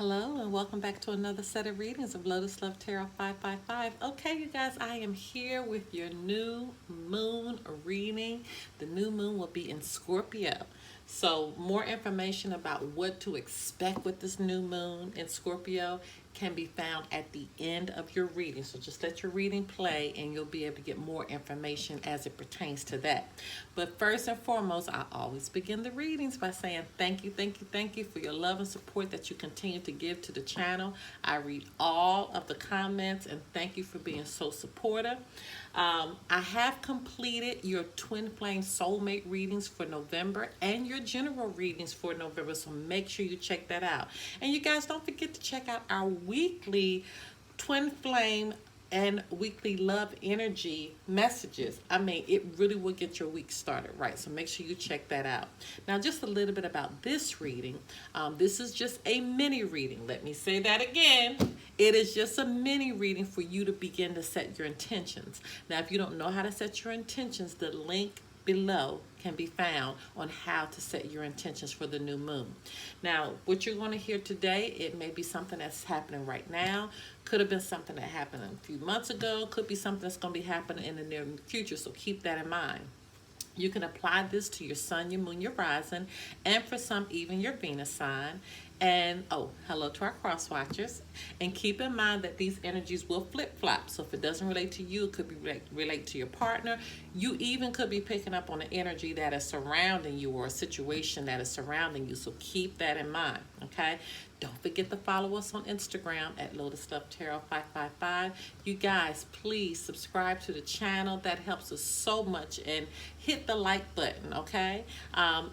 Hello and welcome back to another set of readings of Lotus Love Tarot 555. Okay, you guys, I am here with your new moon reading. The new moon will be in Scorpio. So more information about what to expect with this new moon in Scorpio can be found at the end of your reading. So just let your reading play and you'll be able to get more information as it pertains to that. But first and foremost, I always begin the readings by saying thank you, thank you, thank you for your love and support that you continue to give to the channel. I read all of the comments and thank you for being so supportive. I have completed your Twin Flame Soulmate readings for November and your general readings for November, so make sure you check that out. And you guys don't forget to check out our weekly Twin Flame and weekly love energy messages. I mean, it really will get your week started right. So make sure you check that out. Now, just a little bit about this reading. This is just a mini reading. Let me say that again. It is just a mini reading for you to begin to set your intentions. Now, if you don't know how to set your intentions, the link below can be found on how to set your intentions for the new moon. Now, what you're going to hear today, it may be something that's happening right now, could have been something that happened a few months ago, could be something that's going to be happening in the near future, so keep that in mind. You can apply this to your sun, your moon, your rising, and for some, even your Venus sign. And, oh, hello to our cross watchers. And keep in mind that these energies will flip-flop. So if it doesn't relate to you, it could be relate to your partner. You even could be picking up on an energy that is surrounding you or a situation that is surrounding you. So keep that in mind, okay? Don't forget to follow us on Instagram at Lotus Love Tarot 555. You guys, please subscribe to the channel. That helps us so much. And hit the like button, okay?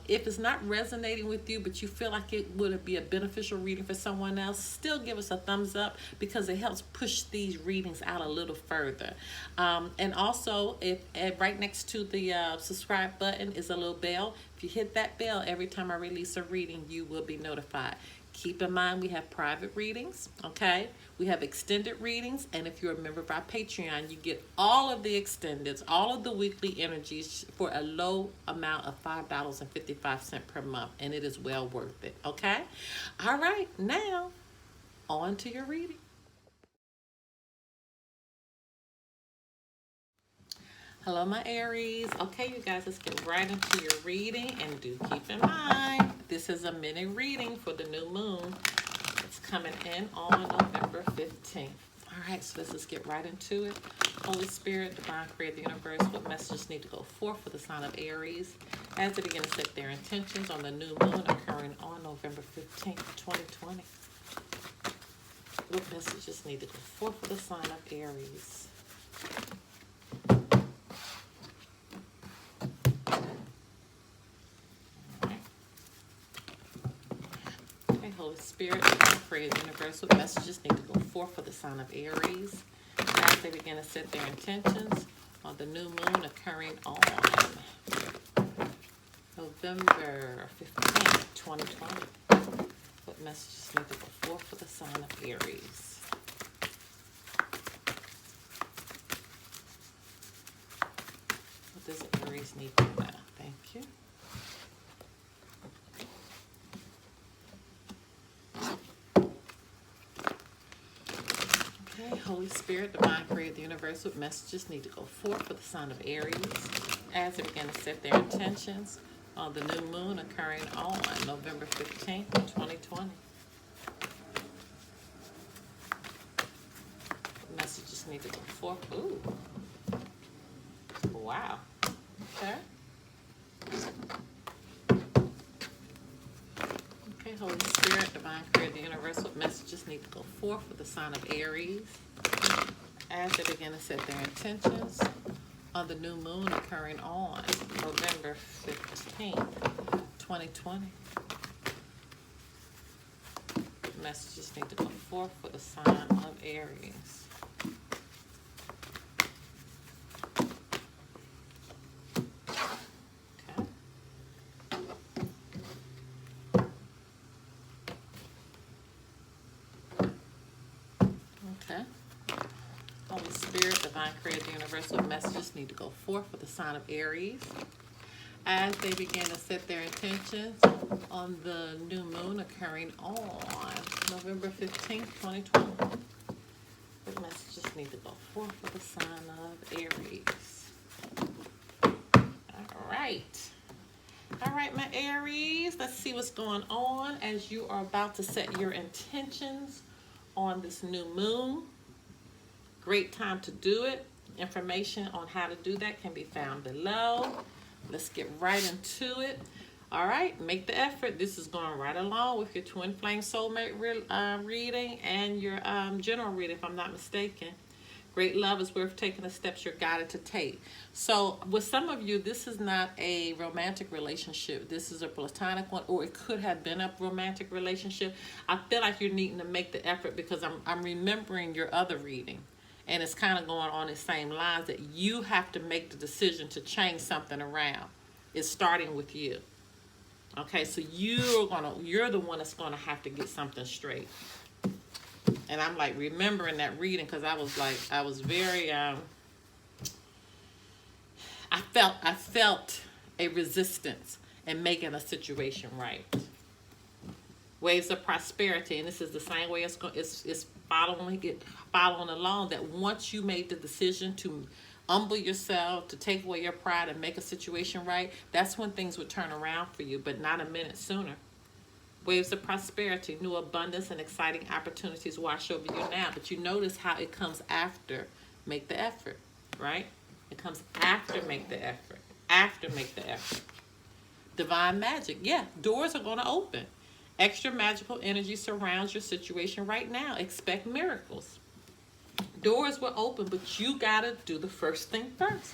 If it's not resonating with you, but you feel like it would be a beneficial reading for someone else, still give us a thumbs up because it helps push these readings out a little further. And also, if right next to the subscribe button is a little bell. If you hit that bell every time I release a reading, you will be notified. Keep in mind we have private readings, okay? We have extended readings, and if you're a member of our Patreon, you get all of the extendeds, all of the weekly energies for a low amount of $5.55 per month, and it is well worth it, okay? All right, now on to your reading. Hello, my Aries. Okay, you guys, let's get right into your reading, and do keep in mind, this is a mini reading for the new moon. It's coming in on November 15th. All right, so let's just get right into it. Holy Spirit, Divine Creator, the Universe, what messages need to go forth for the sign of Aries as they begin to set their intentions on the new moon occurring on November 15th, 2020? What messages need to go forth for the sign of Aries? Holy Spirit, Creator, Universe, what messages need to go forth for the sign of Aries as they begin to set their intentions on the new moon occurring on November 15th, 2020. What messages need to go forth for the sign of Aries? What does Aries need to know? Thank you. Okay, Holy Spirit, Divine Creator, the Universe, what messages need to go forth for the sign of Aries as they begin to set their intentions on the new moon occurring on November 15th, 2020. What messages need to go forth? Ooh. Wow. Okay. Okay, Holy Spirit, Divine Creator, the Universe, what messages need to go forth for the sign of Aries as they begin to set their intentions on the new moon occurring on November 15th, 2020. Messages need to go forth for the sign of Aries. Okay. Holy Spirit, Divine Creator, the Universe, what messages need to go forth for the sign of Aries as they begin to set their intentions on the new moon occurring on November 15th, 2020. What messages need to go forth for the sign of Aries? All right. All right, my Aries, let's see what's going on as you are about to set your intentions on this new moon. Great time to do it. Information on how to do that can be found below. Let's get right into it. All right, make the effort. This is going right along with your twin flame soulmate reading and your general reading, if I'm not mistaken. Great love is worth taking the steps you're guided to take. So with some of you, this is not a romantic relationship. This is a platonic one, or it could have been a romantic relationship. I feel like you're needing to make the effort because I'm remembering your other reading. And it's kind of going on the same lines that you have to make the decision to change something around. It's starting with you. Okay, so you're the one that's gonna have to get something straight. And I'm like remembering that reading because I was very I felt a resistance in making a situation right. Waves of prosperity, and this is the same way it's following along, that once you made the decision to humble yourself, to take away your pride and make a situation right, that's when things would turn around for you, but not a minute sooner. Waves of prosperity, new abundance and exciting opportunities wash over you now, but you notice how it comes after make the effort, right? It comes after make the effort, after make the effort. Divine magic, yeah, doors are going to open. Extra magical energy surrounds your situation right now. Expect miracles. Doors will open, but you got to do the first thing first.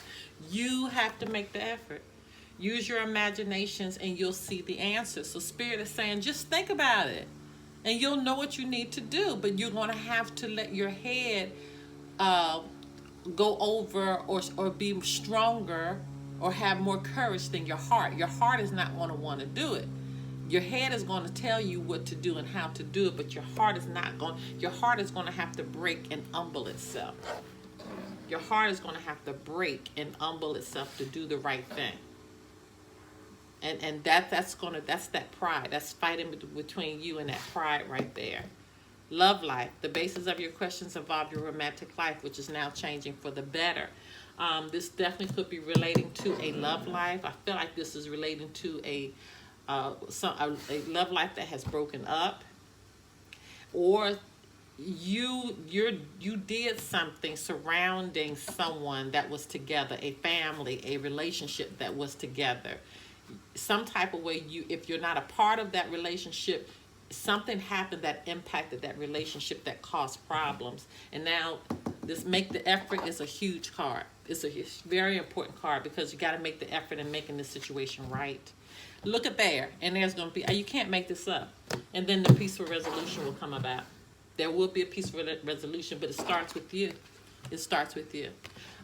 You have to make the effort. Use your imaginations and you'll see the answers. So Spirit is saying, just think about it and you'll know what you need to do. But you're going to have to let your head go over or be stronger or have more courage than your heart. Your heart is not going to want to do it. Your head is going to tell you what to do and how to do it, but your heart is not going. Your heart is going to have to break and humble itself. Your heart is going to have to break and humble itself to do the right thing. And that's that pride. That's fighting between you and that pride right there. Love life. The basis of your questions involve your romantic life, which is now changing for the better. This definitely could be relating to a love life. I feel like this is relating to a love life that has broken up, or you did something surrounding someone that was together, a family, a relationship that was together. Some type of way, if you're not a part of that relationship, something happened that impacted that relationship that caused problems. And now this make the effort is a huge card. It's a very important card because you got to make the effort in making this situation right. Look at there, and there's going to be, you can't make this up. And then the peaceful resolution will come about. There will be a peaceful resolution, but it starts with you. It starts with you.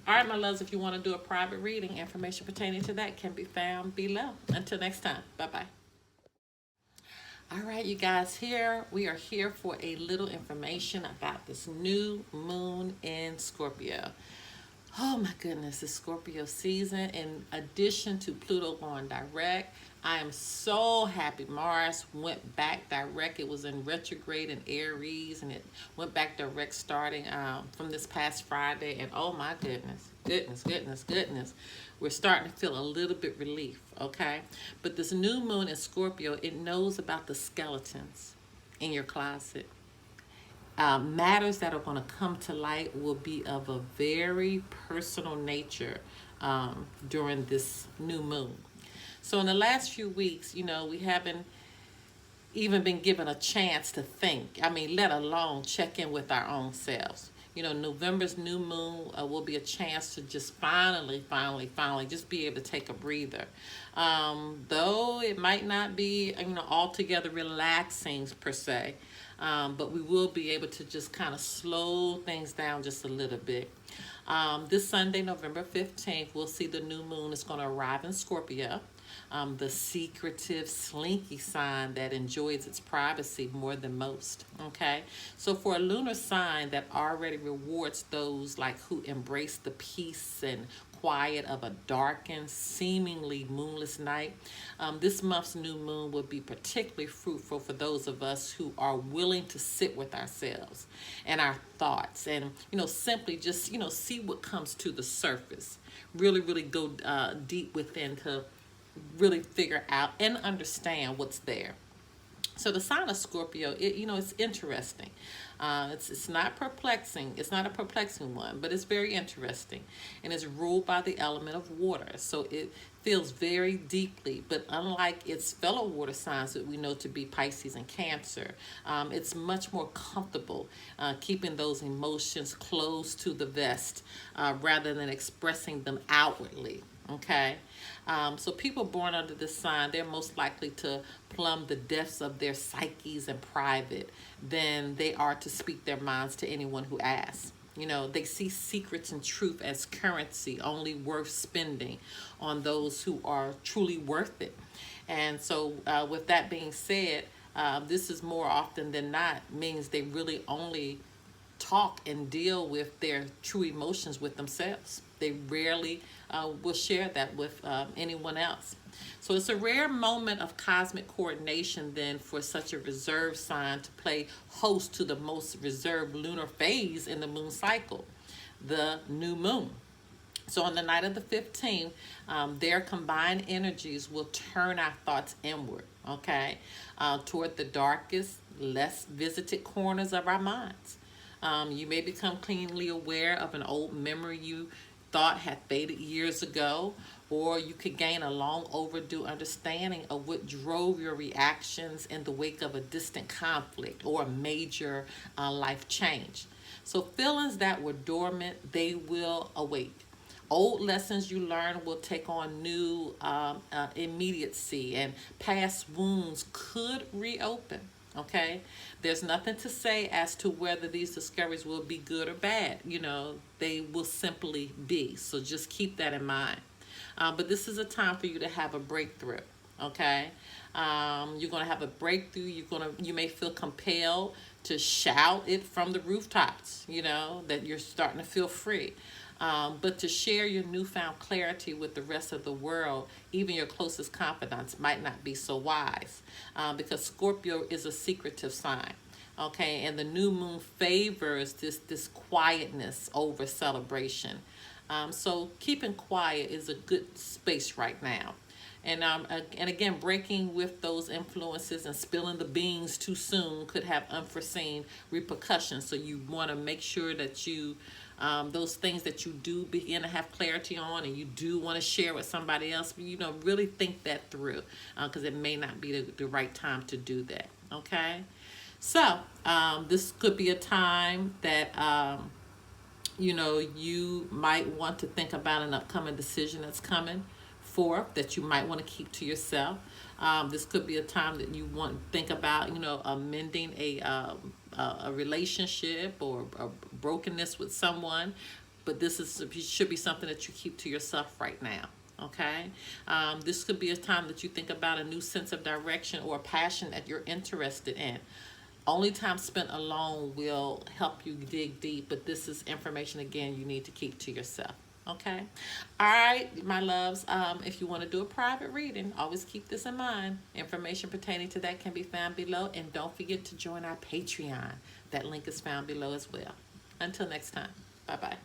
All right, my loves, if you want to do a private reading, information pertaining to that can be found below. Until next time, bye-bye. All right, you guys, we are here for a little information about this new moon in Scorpio. Oh my goodness, it's Scorpio season. In addition to Pluto going direct, I am so happy Mars went back direct. It was in retrograde in Aries, and it went back direct starting from this past Friday. And oh my goodness. We're starting to feel a little bit relief, okay? But this new moon in Scorpio, it knows about the skeletons in your closet. Matters that are going to come to light will be of a very personal nature during this new moon. So in the last few weeks, we haven't even been given a chance to think. Let alone check in with our own selves. November's new moon will be a chance to just finally just be able to take a breather. Though it might not be, altogether relaxing per se, but we will be able to just kind of slow things down just a little bit. This Sunday, November 15th, we'll see the new moon is going to arrive in Scorpio. The secretive, slinky sign that enjoys its privacy more than most, okay? So for a lunar sign that already rewards those who embrace the peace and quiet of a darkened, seemingly moonless night. This month's new moon will be particularly fruitful for those of us who are willing to sit with ourselves and our thoughts, and simply just see what comes to the surface. Really go deep within to really figure out and understand what's there. So the sign of Scorpio, it's interesting. It's not perplexing. It's not a perplexing one, but it's very interesting, and it's ruled by the element of water. So it feels very deeply, but unlike its fellow water signs that we know to be Pisces and Cancer, it's much more comfortable keeping those emotions close to the vest rather than expressing them outwardly. Okay, so people born under this sign, they're most likely to plumb the depths of their psyches in private than they are to speak their minds to anyone who asks. They see secrets and truth as currency, only worth spending on those who are truly worth it. And so, with that being said, this is more often than not means they really only talk and deal with their true emotions with themselves. They rarely will share that with anyone else. So it's a rare moment of cosmic coordination then for such a reserved sign to play host to the most reserved lunar phase in the moon cycle, the new moon. So on the night of the 15th, their combined energies will turn our thoughts inward, okay, toward the darkest, less visited corners of our minds. You may become keenly aware of an old memory you thought had faded years ago, or you could gain a long overdue understanding of what drove your reactions in the wake of a distant conflict or a major life change. So feelings that were dormant, they will awake. Old lessons you learned will take on new immediacy, and past wounds could reopen. Okay, there's nothing to say as to whether these discoveries will be good or bad. They will simply be. So just keep that in mind. But this is a time for you to have a breakthrough. Okay, you're gonna have a breakthrough. You may feel compelled to shout it from the rooftops. That you're starting to feel free. But to share your newfound clarity with the rest of the world, even your closest confidants, might not be so wise, because Scorpio is a secretive sign. Okay, and the new moon favors this quietness over celebration. So keeping quiet is a good space right now. And again, breaking with those influences and spilling the beans too soon could have unforeseen repercussions. So you want to make sure that those things that you do begin to have clarity on, and you do want to share with somebody else, really think that through, because it may not be the right time to do that. Okay, so this could be a time that you might want to think about an upcoming decision that's coming forth that you might want to keep to yourself. This could be a time that you want to think about, amending a relationship or a brokenness with someone. But should be something that you keep to yourself right now. Okay, this could be a time that you think about a new sense of direction or a passion that you're interested in. Only time spent alone will help you dig deep, but this is information, again, you need to keep to yourself. Okay. All right, my loves. If you want to do a private reading, always keep this in mind. Information pertaining to that can be found below. And don't forget to join our Patreon. That link is found below as well. Until next time. Bye-bye.